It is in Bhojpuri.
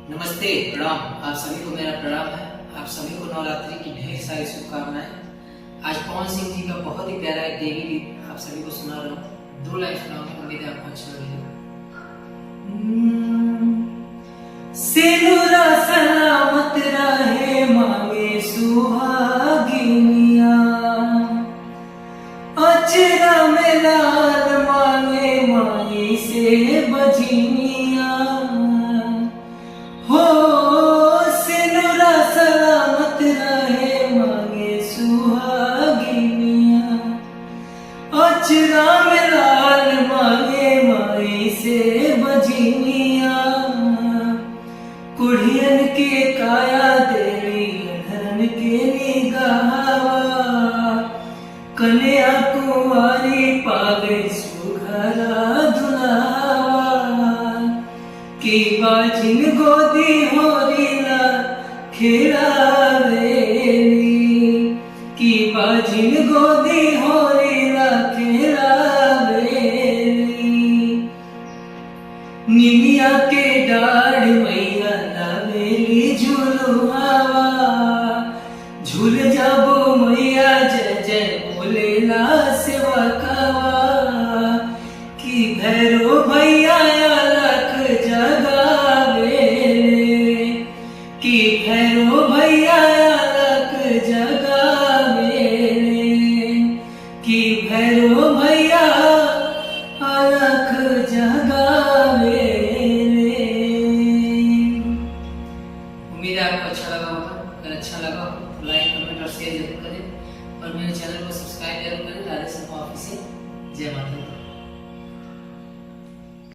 नमस्ते, प्रणाम। आप सभी को मेरा प्रणाम है। आप सभी को नवरात्रि की ढेर सारी शुभकामनाएं। आज पवन सिंह जी का बहुत ही प्यारा एक देवी गीत आप सभी को सुना रहा हूँ। 2 लाइन सुनाऊंगा, उम्मीद है आपको अच्छा लगेगा। सिनुरा सलामत रहे मांगे सुहागिनिया, अचरा में लाल मांगे माई से बजनिया। हो सिनुरा सलामत रहे मांगे सुहागिनिया, अचरा में लाल मांगे माई से बजनिया। कुड़ियन के काया देवी अनहरन के निगाहवा, कन्या कुंवारी पावे सुघरा दुल्हावा। की बाजिन गोदी होरीला खेलावेली, की बाजिन गोदी होरीला खेलावेली। निमिया के डाढ़ मैया लावेली झुलुआवा, झूल जाबो मैया जय जय बोलेला